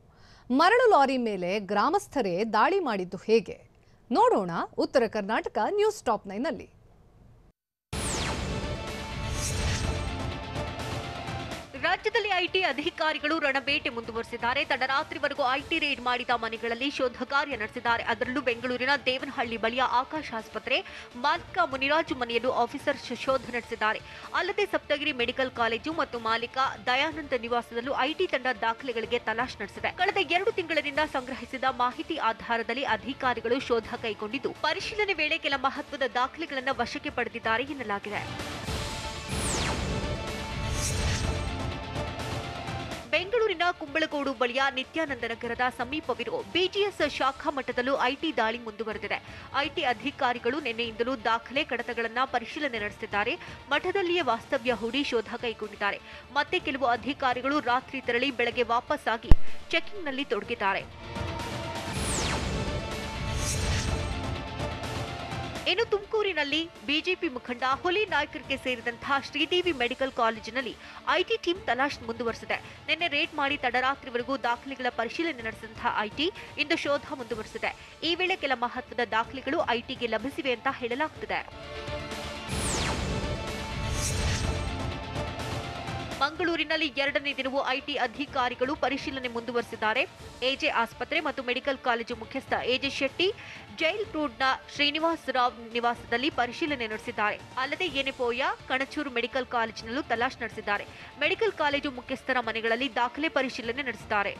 ಮರಳು ಲಾರಿ ಮೇಲೆ ಗ್ರಾಮಸ್ಥರೇ ದಾಳಿ ಮಾಡಿದ್ದು ಹೇಗೆ? ನೋಡೋಣ ಉತ್ತರ ಕರ್ನಾಟಕ ನ್ಯೂಸ್ ಟಾಪ್ 9ನಲ್ಲಿ. ರಾಜ್ಯದಲ್ಲಿ ಐಟಿ ಅಧಿಕಾರಿಗಳು ರಣಬೇಟೆ ಮುಂದುವರೆಸಿದ್ದಾರೆ. ತಡರಾತ್ರಿವರೆಗೂ ಐಟಿ ರೇಡ್ ಮಾಡಿದ ಮನೆಗಳಲ್ಲಿ ಶೋಧ ಕಾರ್ಯ ನಡೆಸಿದ್ದಾರೆ. ಅದರಲ್ಲೂ ಬೆಂಗಳೂರಿನ ದೇವನಹಳ್ಳಿ ಬಳಿಯ ಆಕಾಶ್ ಆಸ್ಪತ್ರೆ ಮಾಲೀಕ ಮುನಿರಾಜು ಮನೆಯನ್ನು ಆಫೀಸರ್ ಶೋಧ ನಡೆಸಿದ್ದಾರೆ. ಅಲ್ಲದೆ ಸಪ್ತಗಿರಿ ಮೆಡಿಕಲ್ ಕಾಲೇಜು ಮತ್ತು ಮಾಲೀಕ ದಯಾನಂದ ನಿವಾಸದಲ್ಲೂ ಐಟಿ ತಂಡ ದಾಖಲೆಗಳಿಗೆ ತಲಾಶ್ ನಡೆಸಿದೆ. ಕಳೆದ 2 ತಿಂಗಳಿನಿಂದ ಸಂಗ್ರಹಿಸಿದ ಮಾಹಿತಿ ಆಧಾರದಲ್ಲಿ ಅಧಿಕಾರಿಗಳು ಶೋಧ ಕೈಗೊಂಡಿದ್ದು, ಪರಿಶೀಲನೆ ವೇಳೆ ಕೆಲ ಮಹತ್ವದ ದಾಖಲೆಗಳನ್ನು ವಶಕ್ಕೆ ಪಡೆದಿದ್ದಾರೆ ಎನ್ನಲಾಗಿದೆ. ಬೆಂಗಳೂರಿನ ಕುಂಬಳಗೋಡು ಬಳಿಯ ನಿತ್ಯಾನಂದ ನಗರದ ಸಮೀಪವಿರುವ ಬಿಜಿಎಸ್ ಶಾಖಾ ಮಠದಲ್ಲೂ ಐಟಿ ದಾಳಿ ಮುಂದುವರೆದಿದೆ. ಐಟಿ ಅಧಿಕಾರಿಗಳು ನಿನ್ನೆಯಿಂದಲೂ ದಾಖಲೆ ಕಡತಗಳನ್ನು ಪರಿಶೀಲನೆ ನಡೆಸಿದ್ದಾರೆ. ಮಠದಲ್ಲಿಯೇ ವಾಸ್ತವ್ಯ ಹೂಡಿ ಶೋಧ ಕೈಗೊಂಡಿದ್ದಾರೆ. ಮತ್ತೆ ಕೆಲವು ಅಧಿಕಾರಿಗಳು ರಾತ್ರಿ ತೆರಳಿ ಬೆಳಗ್ಗೆ ವಾಪಸ್ ಆಗಿ ಚೆಕಿಂಗ್ನಲ್ಲಿ ತೊಡಗಿದ್ದಾರೆ. ಇನ್ನು ತುಮಕೂರಿನಲ್ಲಿ ಬಿಜೆಪಿ ಮುಖಂಡ ಹುಲಿ ನಾಯ್ಕರ್ಗೆ ಸೇರಿದಂತಹ ಶ್ರೀದೇವಿ ಮೆಡಿಕಲ್ ಕಾಲೇಜಿನಲ್ಲಿ ಐಟಿ ಟೀಮ್ ತಲಾಶ್ ಮುಂದುವರೆಸಿದೆ. ನಿನ್ನೆ ರೇಡ್ ಮಾಡಿ ತಡರಾತ್ರಿವರೆಗೂ ದಾಖಲೆಗಳ ಪರಿಶೀಲನೆ ನಡೆಸಿದಂತಹ ಐಟಿ ಇಂದು ಶೋಧ ಮುಂದುವರೆಸಿದೆ. ಈ ವೇಳೆ ಕೆಲ ಮಹತ್ವದ ದಾಖಲೆಗಳು ಐಟಿಗೆ ಲಭಿಸಿವೆ ಅಂತ ಹೇಳಲಾಗುತ್ತಿದೆ. ಮಂಗಳೂರಿನಲ್ಲಿ 2ನೇ ದಿನವೂ ಐಟಿ ಅಧಿಕಾರಿಗಳು ಪರಿಶೀಲನೆ ಮುಂದುವರೆಸಿದ್ದಾರೆ. ಎಜೆ ಆಸ್ಪತ್ರೆ ಮತ್ತು ಮೆಡಿಕಲ್ ಕಾಲೇಜು ಮುಖ್ಯಸ್ಥ ಎಜೆ ಶೆಟ್ಟಿ, ಜೈಲ್ ರೋಡ್ನ ಶ್ರೀನಿವಾಸ್ ರಾವ್ ನಿವಾಸದಲ್ಲಿ ಪರಿಶೀಲನೆ ನಡೆಸಿದ್ದಾರೆ. ಅಲ್ಲದೆ ಎನೆಪೋಯ, ಕಣಚೂರು ಮೆಡಿಕಲ್ ಕಾಲೇಜಿನಲ್ಲೂ ತಲಾಶ್ ನಡೆಸಿದ್ದಾರೆ. ಮೆಡಿಕಲ್ ಕಾಲೇಜು ಮುಖ್ಯಸ್ಥರ ಮನೆಗಳಲ್ಲಿ ದಾಖಲೆ ಪರಿಶೀಲನೆ ನಡೆಸಿದ್ದಾರೆ.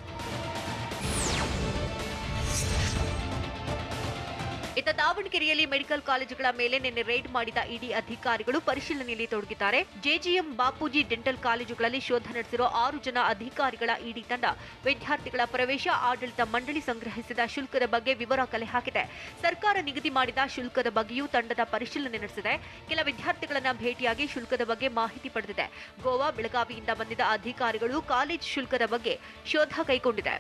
ಇತ್ತ ದಾವಣಗೆರೆಯಲ್ಲಿ ಮೆಡಿಕಲ್ ಕಾಲೇಜುಗಳ ಮೇಲೆ ನಿನ್ನೆ ರೇಡ್ ಮಾಡಿದ ಇಡಿ ಅಧಿಕಾರಿಗಳು ಪರಿಶೀಲನೆಯಲ್ಲಿ ತೊಡಗಿದ್ದಾರೆ. ಜೆಜಿಎಂ, ಬಾಪೂಜಿ ಡೆಂಟಲ್ ಕಾಲೇಜುಗಳಲ್ಲಿ ಶೋಧ ನಡೆಸಿರುವ 6 ಜನ ಅಧಿಕಾರಿಗಳ ಇಡಿ ತಂಡ ವಿದ್ಯಾರ್ಥಿಗಳ ಪ್ರವೇಶ ಆಡಳಿತ ಮಂಡಳಿ ಸಂಗ್ರಹಿಸಿದ ಶುಲ್ಕದ ಬಗ್ಗೆ ವಿವರ ಕಲೆ ಹಾಕಿದೆ. ಸರ್ಕಾರ ನಿಗದಿ ಮಾಡಿದ ಶುಲ್ಕದ ಬಗ್ಗೆಯೂ ತಂಡದ ಪರಿಶೀಲನೆ ನಡೆಸಿದೆ. ಕೆಲ ವಿದ್ಯಾರ್ಥಿಗಳನ್ನ ಭೇಟಿಯಾಗಿ ಶುಲ್ಕದ ಬಗ್ಗೆ ಮಾಹಿತಿ ಪಡೆದಿದೆ. ಗೋವಾ, ಬೆಳಗಾವಿಯಿಂದ ಬಂದಿದ್ದ ಅಧಿಕಾರಿಗಳು ಕಾಲೇಜು ಶುಲ್ಕದ ಬಗ್ಗೆ ಶೋಧ ಕೈಗೊಂಡಿದೆ.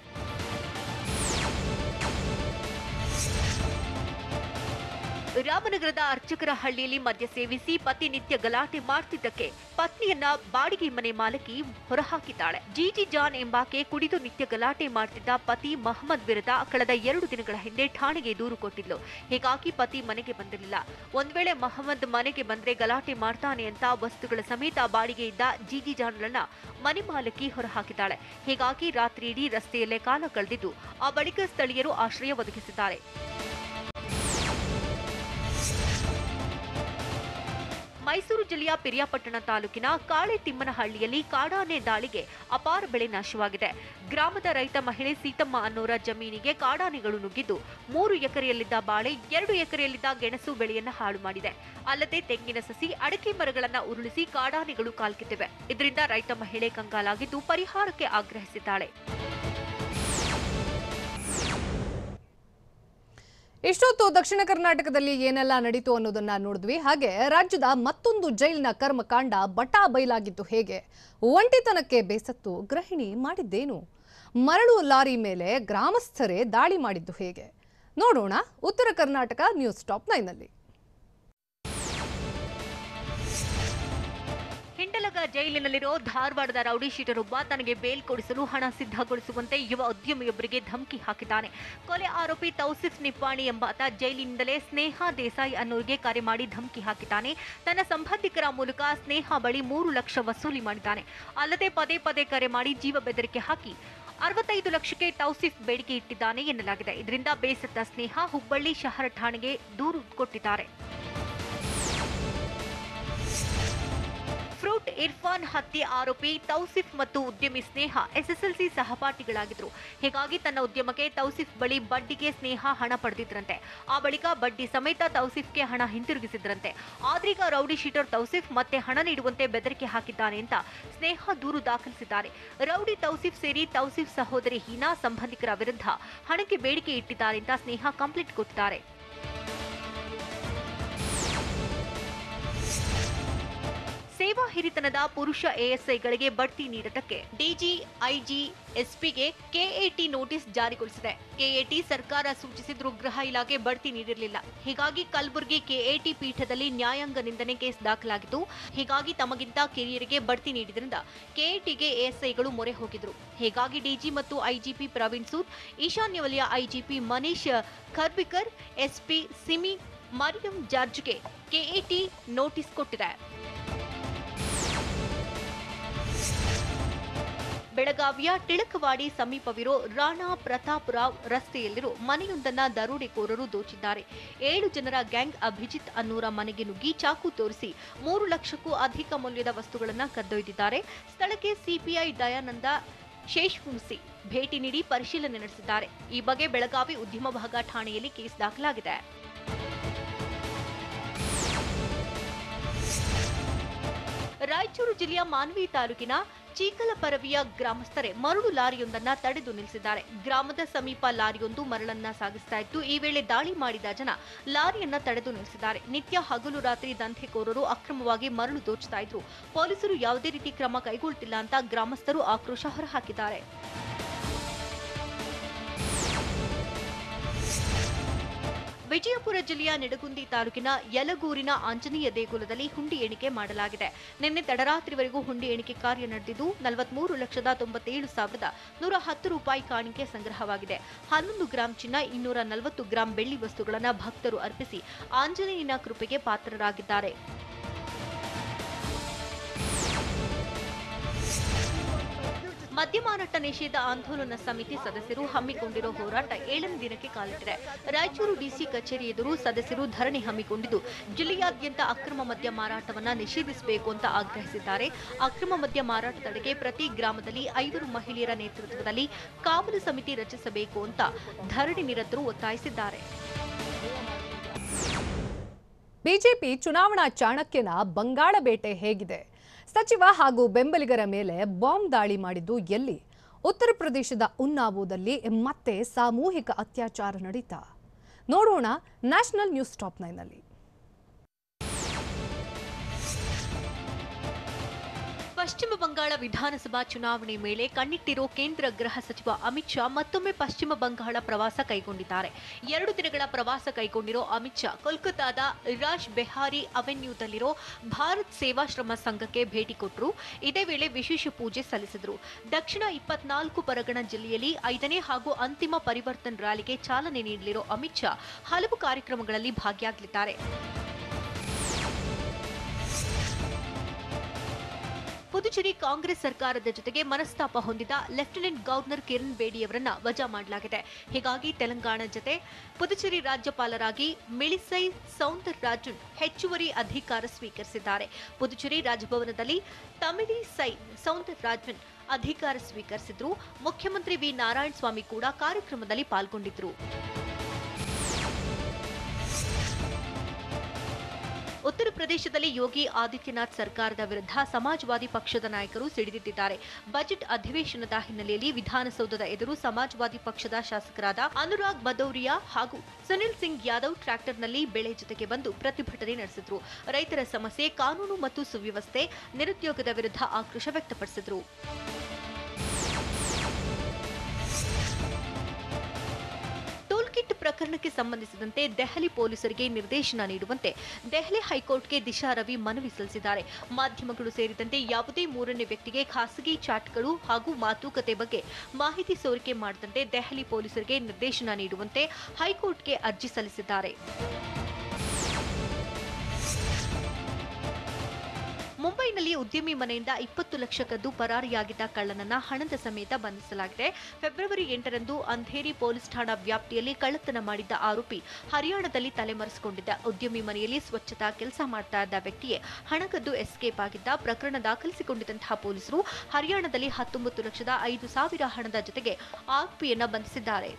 ರಾಮನಗರದ ಅರ್ಚಕರ ಹಳ್ಳಿಯಲ್ಲಿ ಮದ್ಯ ಸೇವಿಸಿ ಪತಿ ನಿತ್ಯ ಗಲಾಟೆ ಮಾಡ್ತಿದ್ದಕ್ಕೆ ಪತ್ನಿಯನ್ನ ಬಾಡಿಗೆ ಮನೆ ಮಾಲಕಿ ಹೊರಹಾಕಿದ್ದಾಳೆ. ಜಿಜಿ ಜಾನ್ ಎಂಬಾಕೆ ಕುಡಿದು ನಿತ್ಯ ಗಲಾಟೆ ಮಾಡ್ತಿದ್ದ ಪತಿ ಮಹಮ್ಮದ್ ವಿರುದ್ಧ ಕಳೆದ 2 ದಿನಗಳ ಹಿಂದೆ ಠಾಣೆಗೆ ದೂರು ಕೊಟ್ಟಿದ್ಲು. ಹೀಗಾಗಿ ಪತಿ ಮನೆಗೆ ಬಂದಿರಲಿಲ್ಲ. ಒಂದ್ ವೇಳೆ ಮಹಮ್ಮದ್ ಮನೆಗೆ ಬಂದ್ರೆ ಗಲಾಟೆ ಮಾಡ್ತಾನೆ ಅಂತ ವಸ್ತುಗಳ ಸಮೇತ ಬಾಡಿಗೆ ಇದ್ದ ಜಿಜಿ ಜಾನ್ಗಳನ್ನ ಮನೆ ಮಾಲಕಿ ಹೊರಹಾಕಿದ್ದಾಳೆ. ಹೀಗಾಗಿ ರಾತ್ರಿ ಇಡೀ ರಸ್ತೆಯಲ್ಲೇ ಕಾಲ ಕಳೆದಿದ್ದು, ಆ ಬಳಿಕ ಸ್ಥಳೀಯರು ಆಶ್ರಯ ಒದಗಿಸಿದ್ದಾರೆ. ಮೈಸೂರು ಜಿಲ್ಲೆಯ ಪಿರಿಯಾಪಟ್ಟಣ ತಾಲೂಕಿನ ಕಾಳೆತಿಮ್ಮನಹಳ್ಳಿಯಲ್ಲಿ ಕಾಡಾನೆ ದಾಳಿಗೆ ಅಪಾರ ಬೆಳೆ ನಾಶವಾಗಿದೆ. ಗ್ರಾಮದ ರೈತ ಮಹಿಳೆ ಸೀತಮ್ಮ ಅನ್ನೋರ ಜಮೀನಿಗೆ ಕಾಡಾನೆಗಳು ನುಗ್ಗಿದ್ದು 3 ಎಕರೆಯಲ್ಲಿದ್ದ ಬಾಳೆ, 2 ಎಕರೆಯಲ್ಲಿದ್ದ ಗೆಣಸು ಬೆಳೆಯನ್ನ ಹಾಳು ಮಾಡಿದೆ. ಅಲ್ಲದೆ ತೆಂಗಿನ ಸಸಿ, ಅಡಕೆ ಮರಗಳನ್ನ ಉರುಳಿಸಿ ಕಾಡಾನೆಗಳು ಕಾಲ್ಕಿತ್ತಿವೆ. ಇದರಿಂದ ರೈತ ಮಹಿಳೆ ಕಂಗಾಲಾಗಿದ್ದು ಪರಿಹಾರಕ್ಕೆ ಆಗ್ರಹಿಸಿದ್ದಾಳೆ. ಇಷ್ಟೊತ್ತು ದಕ್ಷಿಣ ಕರ್ನಾಟಕದಲ್ಲಿ ಏನೆಲ್ಲ ನಡೀತು ಅನ್ನೋದನ್ನ ನೋಡಿದ್ವಿ. ಹಾಗೆ ರಾಜ್ಯದ ಮತ್ತೊಂದು ಜೈಲಿನ ಕರ್ಮಕಾಂಡ ಬಟಾ ಬಯಲಾಗಿದ್ದು ಹೇಗೆ? ಒಂಟಿತನಕ್ಕೆ ಬೇಸತ್ತು ಗೃಹಿಣಿ ಮಾಡಿದ್ದೇನು? ಮರಳು ಲಾರಿ ಮೇಲೆ ಗ್ರಾಮಸ್ಥರೇ ದಾಳಿ ಮಾಡಿದ್ದು ಹೇಗೆ? ನೋಡೋಣ ಉತ್ತರ ಕರ್ನಾಟಕ ನ್ಯೂಸ್ ಟಾಪ್ 9ನಲ್ಲಿ. ಹಿಂಡಲಗ ಜೈಲಿನಲ್ಲಿರೋ ಧಾರವಾಡದ ರೌಡಿ ಶೀಟರ್ ಒಬ್ಬ ತನಗೆ ಬೇಲ್ ಕೊಡಿಸಲು ಹಣ ಸಿದ್ಧಗೊಳಿಸುವಂತೆ ಯುವ ಉದ್ಯಮಿಯೊಬ್ಬರಿಗೆ ಧಮಕಿ ಹಾಕಿದ್ದಾನೆ. ಕೊಲೆ ಆರೋಪಿ ತೌಸಿಫ್ ನಿಪ್ಪಾಣಿ ಎಂಬಾತ ಜೈಲಿನಿಂದಲೇ ಸ್ನೇಹಾ ದೇಸಾಯಿ ಅನ್ನೋರಿಗೆ ಕರೆ ಮಾಡಿ ಧಮಕಿ ಹಾಕಿದ್ದಾನೆ. ತನ್ನ ಸಂಬಂಧಿಕರ ಮೂಲಕ ಸ್ನೇಹಾ ಬಳಿ 3 ಲಕ್ಷ ವಸೂಲಿ ಮಾಡಿದ್ದಾನೆ. ಅಲ್ಲದೆ ಪದೇ ಪದೇ ಕರೆ ಮಾಡಿ ಜೀವ ಬೆದರಿಕೆ ಹಾಕಿ 65 ಲಕ್ಷಕ್ಕೆ ತೌಸಿಫ್ ಬೇಡಿಕೆ ಇಟ್ಟಿದ್ದಾನೆ ಎನ್ನಲಾಗಿದೆ. ಇದರಿಂದ ಬೇಸತ್ತ ಸ್ನೇಹಾ ಹುಬ್ಬಳ್ಳಿ ಶಹರ ಠಾಣೆಗೆ ದೂರು ಕೊಟ್ಟಿದ್ದಾರೆ. ಫ್ರೂಟ್ ಇರ್ಫಾನ್ ಹತ್ಯೆ ಆರೋಪಿ ತೌಸಿಫ್ ಮತ್ತು ಉದ್ಯಮಿ ಸ್ನೇಹ ಎಸ್ಎಸ್ಎಲ್ಸಿ ಸಹಪಾಠಿಗಳಾಗಿದ್ರು. ಹೀಗಾಗಿ ತನ್ನ ಉದ್ಯಮಕ್ಕೆ ತೌಸಿಫ್ ಬಳಿ ಬಡ್ಡಿಗೆ ಸ್ನೇಹ ಹಣ ಪಡೆದಿದ್ರಂತೆ. ಆ ಬಳಿಕ ಬಡ್ಡಿ ಸಮೇತ ತೌಸಿಫ್ಗೆ ಹಣ ಹಿಂತಿರುಗಿಸಿದ್ರಂತೆ. ಆದ್ರೀಗ ರೌಡಿ ಶೀಟರ್ ತೌಸಿಫ್ ಮತ್ತೆ ಹಣ ನೀಡುವಂತೆ ಬೆದರಿಕೆ ಹಾಕಿದ್ದಾನೆ ಅಂತ ಸ್ನೇಹ ದೂರು ದಾಖಲಿಸಿದ್ದಾರೆ. ರೌಡಿ ತೌಸಿಫ್ ಸೇರಿ ತೌಸಿಫ್ ಸಹೋದರಿ ಹೀನಾ ಸಂಬಂಧಿಕರ ವಿರುದ್ಧ ಹಣಕ್ಕೆ ಬೇಡಿಕೆ ಇಟ್ಟಿದ್ದಾರೆ ಅಂತ ಸ್ನೇಹ ಕಂಪ್ಲೇಂಟ್ ಕೊಟ್ಟಿದ್ದಾರೆ. ಸೇವಾ ಹಿರಿತನದ ಪುರುಷ ಎಎಸ್ಐಗಳಿಗೆ ಬಡ್ತಿ ನೀಡದಕ್ಕೆ ಡಿಜಿ, ಐಜಿ, ಎಸ್ಪಿಗೆ ಕೆಎಟಿ ನೋಟಿಸ್ ಜಾರಿಗೊಳಿಸಿದೆ. ಕೆಎಟಿ ಸರ್ಕಾರ ಸೂಚಿಸಿದ್ರೂ ಗೃಹ ಇಲಾಖೆ ಬಡ್ತಿ ನೀಡಿರಲಿಲ್ಲ. ಹೀಗಾಗಿ ಕಲಬುರಗಿ ಕೆಎಟಿ ಪೀಠದಲ್ಲಿ ನ್ಯಾಯಾಂಗ ನಿಂದನೆ ಕೇಸ್ ದಾಖಲಾಗಿತ್ತು. ಹೀಗಾಗಿ ತಮಗಿಂತ ಕಿರಿಯರಿಗೆ ಬಡ್ತಿ ನೀಡಿದ್ರಿಂದ ಕೆಎಟಿಗೆ ಎಎಸ್ಐಗಳು ಮೊರೆ ಹೋಗಿದ್ರು. ಹೀಗಾಗಿ ಡಿಜಿ ಮತ್ತು ಐಜಿಪಿ ಪ್ರವೀಣ್ ಸೂದ್, ಈಶಾನ್ಯ ವಲಯ ಐಜಿಪಿ ಮನೀಶ್ ಖರ್ಬಿಕರ್, ಎಸ್ಪಿ ಸಿಮಿ ಮರಿಯಂ ಜಾರ್ಜ್ಗೆ ಕೆಎಟಿ ನೋಟಿಸ್ ಕೊಟ್ಟಿದೆ. ಬೆಳಗಾವಿಯ ಟಿಳಕವಾಡಿ ಸಮೀಪವಿರೋ ರಾಣಾ ಪ್ರತಾಪ್ ರಾವ್ ರಸ್ತೆಯಲ್ಲಿರೋ ಮನೆಯೊಂದನ್ನ ದರೋಡೆಕೋರರು ದೋಚಿದ್ದಾರೆ. 7 ಜನರ ಗ್ಯಾಂಗ್ ಅಭಿಜಿತ್ ಅನ್ನೂರ ಮನೆಗೆ ನುಗ್ಗಿ ಚಾಕು ತೋರಿಸಿ 3 ಲಕ್ಷಕ್ಕೂ ಅಧಿಕ ಮೌಲ್ಯದ ವಸ್ತುಗಳನ್ನು ಕದ್ದೊಯ್ದಿದ್ದಾರೆ. ಸ್ಥಳಕ್ಕೆ ಸಿಪಿಐ ದಯಾನಂದ ಶೇಷ್ವಂಸಿ ಭೇಟಿ ನೀಡಿ ಪರಿಶೀಲನೆ ನಡೆಸಿದ್ದಾರೆ. ಈ ಬಗ್ಗೆ ಬೆಳಗಾವಿ ಉದ್ಯಮ ಭಾಗ ಠಾಣೆಯಲ್ಲಿ ಕೇಸ್ ದಾಖಲಾಗಿದೆ. ರಾಯಚೂರು ಜಿಲ್ಲೆಯ ಮಾನ್ವಿ ತಾಲೂಕಿನ ಚೀಕಲಪರವಿಯ ಗ್ರಾಮಸ್ಥರೇ ಮರಳು ಲಾರಿಯೊಂದನ್ನ ತಡೆದು ನಿಲ್ಲಿಸಿದ್ದಾರೆ. ಗ್ರಾಮದ ಸಮೀಪ ಲಾರಿಯೊಂದು ಮರಳನ್ನ ಸಾಗಿಸ್ತಾ ಇತ್ತು. ಈ ವೇಳೆ ದಾಳಿ ಮಾಡಿದ ಜನ ಲಾರಿಯನ್ನ ತಡೆದು ನಿಲ್ಲಿಸಿದ್ದಾರೆ. ನಿತ್ಯ ಹಗಲು ರಾತ್ರಿ ದಂಧೆಕೋರರು ಅಕ್ರಮವಾಗಿ ಮರಳು ದೋಚ್ತಾ ಇದ್ರು. ಪೊಲೀಸರು ಯಾವುದೇ ರೀತಿ ಕ್ರಮ ಕೈಗೊಳ್ಳುತ್ತಿಲ್ಲ ಅಂತ ಗ್ರಾಮಸ್ಥರು ಆಕ್ರೋಶ ಹೊರಹಾಕಿದ್ದಾರೆ. ವಿಜಯಪುರ ಜಿಲ್ಲೆಯ ನಿಡಗುಂದಿ ತಾಲೂಕಿನ ಯಲಗೂರಿನ ಆಂಜನೇಯ ದೇಗುಲದಲ್ಲಿ ಹುಂಡಿ ಎಣಿಕೆ ಮಾಡಲಾಗಿದೆ. ನಿನ್ನೆ ತಡರಾತ್ರಿವರೆಗೂ ಹುಂಡಿ ಎಣಿಕೆ ಕಾರ್ಯ ನಡೆದಿದ್ದು 43,97,110 ರೂಪಾಯಿ ಕಾಣಿಕೆ ಸಂಗ್ರಹವಾಗಿದೆ. 11 ಗ್ರಾಂ ಚಿನ್ನ, 240 ಗ್ರಾಂ ಬೆಳ್ಳಿ ವಸ್ತುಗಳನ್ನು ಭಕ್ತರು ಅರ್ಪಿಸಿ ಆಂಜನೇಯನ ಕೃಪೆಗೆ ಪಾತ್ರರಾಗಿದ್ದಾರೆ. ಮದ್ಯಮಾರಾಟ ನಿಷೇಧ ಆಂದೋಲನ ಸಮಿತಿ ಸದಸ್ಯರು ಹಮ್ಮಿಕೊಂಡಿರೋ ಹೋರಾಟ 7ನೇ ದಿನಕ್ಕೆ ಕಾಲಿಟ್ಟಿದೆ. ರಾಯಚೂರು ಡಿಸಿ ಕಚೇರಿ ಎದುರು ಸದಸ್ಯರು ಧರಣಿ ಹಮ್ಮಿಕೊಂಡಿದ್ದು ಜಿಲ್ಲೆಯಾದ್ಯಂತ ಅಕ್ರಮ ಮದ್ಯ ಮಾರಾಟವನ್ನ ನಿಷೇಧಿಸಬೇಕು ಅಂತ ಆಗ್ರಹಿಸಿದ್ದಾರೆ. ಅಕ್ರಮ ಮದ್ಯ ಮಾರಾಟ ತಡೆಗೆ ಪ್ರತಿ ಗ್ರಾಮದಲ್ಲಿ 5 ಮಹಿಳೆಯರ ನೇತೃತ್ವದಲ್ಲಿ ಕಾವಲು ಸಮಿತಿ ರಚಿಸಬೇಕು ಅಂತ ಧರಣಿ ನಿರತರು ಒತ್ತಾಯಿಸಿದ್ದಾರೆ. ಬಿಜೆಪಿ ಚುನಾವಣಾ ಚಾಣಕ್ಯನ ಬಂಗಾಳ ಬೇಟೆ ಹೇಗಿದೆ? ಸಚಿವ ಹಾಗೂ ಬೆಂಬಲಿಗರ ಮೇಲೆ ಬಾಂಬ್ ದಾಳಿ ಮಾಡಿದ್ದು ಎಲ್ಲಿ? ಉತ್ತರ ಪ್ರದೇಶದ ಉನ್ನಾವೋದಲ್ಲಿ ಮತ್ತೆ ಸಾಮೂಹಿಕ ಅತ್ಯಾಚಾರ ನಡೀತಾ? ನೋಡೋಣ ನ್ಯಾಷನಲ್ ನ್ಯೂಸ್ ಟಾಪ್ 9ನಲ್ಲಿ. ಪಶ್ಚಿಮ ಬಂಗಾಳ ವಿಧಾನಸಭಾ ಚುನಾವಣೆ ಮೇಲೆ ಕಣ್ಣಿಟ್ಟಿರೋ ಕೇಂದ್ರ ಗೃಹ ಸಚಿವ ಅಮಿತ್ ಶಾ ಮತ್ತೊಮ್ಮೆ ಪಶ್ಚಿಮ ಬಂಗಾಳ ಪ್ರವಾಸ ಕೈಗೊಂಡಿದ್ದಾರೆ. 2 ದಿನಗಳ ಪ್ರವಾಸ ಕೈಗೊಂಡಿರೋ ಅಮಿತ್ ಶಾ ಕೋಲ್ಕತಾದ ರಾಜ್ ಬೆಹಾರಿ ಅವೆನ್ಯೂದಲ್ಲಿರೋ ಭಾರತ್ ಸೇವಾಶ್ರಮ ಸಂಘಕ್ಕೆ ಭೇಟಿ ಕೊಟ್ಟರು. ಇದೇ ವೇಳೆ ವಿಶೇಷ ಪೂಜೆ ಸಲ್ಲಿಸಿದರು. ದಕ್ಷಿಣ 24 ಪರಗಣ ಜಿಲ್ಲೆಯಲ್ಲಿ 5ನೇ ಹಾಗೂ ಅಂತಿಮ ಪರಿವರ್ತನ್ ರ್ಯಾಲಿಗೆ ಚಾಲನೆ ನೀಡಲಿರೋ ಅಮಿತ್ ಶಾ ಹಲವು ಕಾರ್ಯಕ್ರಮಗಳಲ್ಲಿ ಭಾಗಿಯಾಗಲಿದ್ದಾರೆ. ಪುದುಚೇರಿ ಕಾಂಗ್ರೆಸ್ ಸರ್ಕಾರದ ಜೊತೆಗೆ ಮನಸ್ತಾಪ ಹೊಂದಿದ ಲೆಫ್ಟಿನೆಂಟ್ ಗವರ್ನರ್ ಕಿರಣ್ ಬೇಡಿಯವರನ್ನ ವಜಾ ಮಾಡಲಾಗಿದೆ. ಹೀಗಾಗಿ ತೆಲಂಗಾಣ ಜೊತೆ ಪುದುಚೇರಿ ರಾಜ್ಯಪಾಲರಾಗಿ ಮಿಳಿಸೈ ಸೌಂದರರಾಜನ್ ಹೆಚ್ಚುವರಿ ಅಧಿಕಾರ ಸ್ವೀಕರಿಸಿದ್ದಾರೆ. ಪುದುಚೇರಿ ರಾಜಭವನದಲ್ಲಿ ತಮಿಳಿಸೈ ಸೌಂದರರಾಜನ್ ಅಧಿಕಾರ ಸ್ವೀಕರಿಸಿದ್ರು. ಮುಖ್ಯಮಂತ್ರಿ ವಿ ನಾರಾಯಣ ಸ್ವಾಮಿ ಕೂಡ ಕಾರ್ಯಕ್ರಮದಲ್ಲಿ ಪಾಲ್ಗೊಂಡಿದ್ರು. ಉತ್ತರ ಪ್ರದೇಶದಲ್ಲಿ ಯೋಗಿ ಆದಿತ್ಯನಾಥ್ ಸರ್ಕಾರದ ವಿರುದ್ಧ ಸಮಾಜವಾದಿ ಪಕ್ಷದ ನಾಯಕರು ಸಿಡಿದಿದ್ದಾರೆ. ಬಜೆಟ್ ಅಧಿವೇಶನದ ಹಿನ್ನೆಲೆಯಲ್ಲಿ ವಿಧಾನಸೌಧದ ಎದುರು ಸಮಾಜವಾದಿ ಪಕ್ಷದ ಶಾಸಕರಾದ ಅನುರಾಗ್ ಭದೌರಿಯಾ ಹಾಗೂ ಸುನಿಲ್ ಸಿಂಗ್ ಯಾದವ್ ಟ್ರ್ಯಾಕ್ಟರ್ನಲ್ಲಿ ಬೆಳೆ ಜೊತೆಗೆ ಬಂದು ಪ್ರತಿಭಟನೆ ನಡೆಸಿದ್ರು. ರೈತರ ಸಮಸ್ಯೆ, ಕಾನೂನು ಮತ್ತು ಸುವ್ಯವಸ್ಥೆ, ನಿರುದ್ಯೋಗದ ವಿರುದ್ಧ ಆಕ್ರೋಶ ವ್ಯಕ್ತಪಡಿಸಿದ್ರು. ಕಿಟ್ ಪ್ರಕರಣಕ್ಕೆ ಸಂಬಂಧಿಸಿದಂತೆ ದೆಹಲಿ ಪೊಲೀಸರಿಗೆ ನಿರ್ದೇಶನ ನೀಡುವಂತೆ ದೆಹಲಿ ಹೈಕೋರ್ಟ್ಗೆ ದಿಶಾ ರವಿ ಮನವಿ ಸಲ್ಲಿಸಿದ್ದಾರೆ. ಮಾಧ್ಯಮಗಳು ಸೇರಿದಂತೆ ಯಾವುದೇ ಮೂರನೇ ವ್ಯಕ್ತಿಗೆ ಖಾಸಗಿ ಚಾಟ್ಗಳು ಹಾಗೂ ಮಾತುಕತೆ ಬಗ್ಗೆ ಮಾಹಿತಿ ಸೋರಿಕೆ ಮಾಡದಂತೆ ದೆಹಲಿ ಪೊಲೀಸರಿಗೆ ನಿರ್ದೇಶನ ನೀಡುವಂತೆ ಹೈಕೋರ್ಟ್ಗೆ ಅರ್ಜಿ ಸಲ್ಲಿಸಿದ್ದಾರೆ. ಮುಂಬೈನಲ್ಲಿ ಉದ್ಯಮಿ ಮನೆಯಿಂದ 20 ಲಕ್ಷ ಕದ್ದು ಪರಾರಿಯಾಗಿದ್ದ ಕಳ್ಳನನ್ನ ಹಣದ ಸಮೇತ ಬಂಧಿಸಲಾಗಿದೆ. ಫೆಬ್ರವರಿ 8ರಂದು ಅಂಧೇರಿ ಪೊಲೀಸ್ ಠಾಣಾ ವ್ಯಾಪ್ತಿಯಲ್ಲಿ ಕಳ್ಳತನ ಮಾಡಿದ್ದ ಆರೋಪಿ ಹರಿಯಾಣದಲ್ಲಿ ತಲೆಮರೆಸಿಕೊಂಡಿದ್ದ. ಉದ್ಯಮಿ ಮನೆಯಲ್ಲಿ ಸ್ವಚ್ಛತಾ ಕೆಲಸ ಮಾಡ್ತಾ ಇದ್ದ ವ್ಯಕ್ತಿಯೇ ಹಣ ಕದ್ದು ಎಸ್ಕೇಪ್ ಆಗಿದ್ದ. ಪ್ರಕರಣ ದಾಖಲಿಸಿಕೊಂಡಿದ್ದಂತಹ ಪೊಲೀಸರು ಹರಿಯಾಣದಲ್ಲಿ 19,05,000 ಹಣದ ಜೊತೆಗೆ ಆರೋಪಿಯನ್ನ ಬಂಧಿಸಿದ್ದಾರೆ.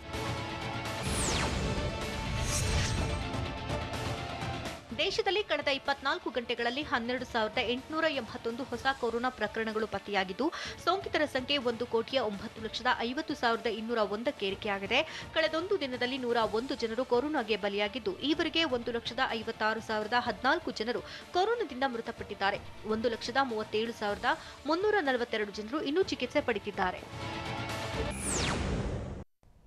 ದೇಶದಲ್ಲಿ ಕಳೆದ 24 ಗಂಟೆಗಳಲ್ಲಿ 12,881 ಹೊಸ ಕೊರೋನಾ ಪ್ರಕರಣಗಳು ಪತ್ತೆಯಾಗಿದ್ದು, ಸೋಂಕಿತರ ಸಂಖ್ಯೆ 1,09,50,201ಕ್ಕೆ ಏರಿಕೆಯಾಗಿದೆ. ಕಳೆದೊಂದು ದಿನದಲ್ಲಿ 101 ಜನರು ಕೊರೋನಾಗೆ ಬಲಿಯಾಗಿದ್ದು, ಈವರೆಗೆ 1,56,014 ಜನರು ಕೊರೋನಾದಿಂದ ಮೃತಪಟ್ಟಿದ್ದಾರೆ. 1,37,342 ಜನರು ಇನ್ನೂ ಚಿಕಿತ್ಸೆ ಪಡೆದಿದ್ದಾರೆ.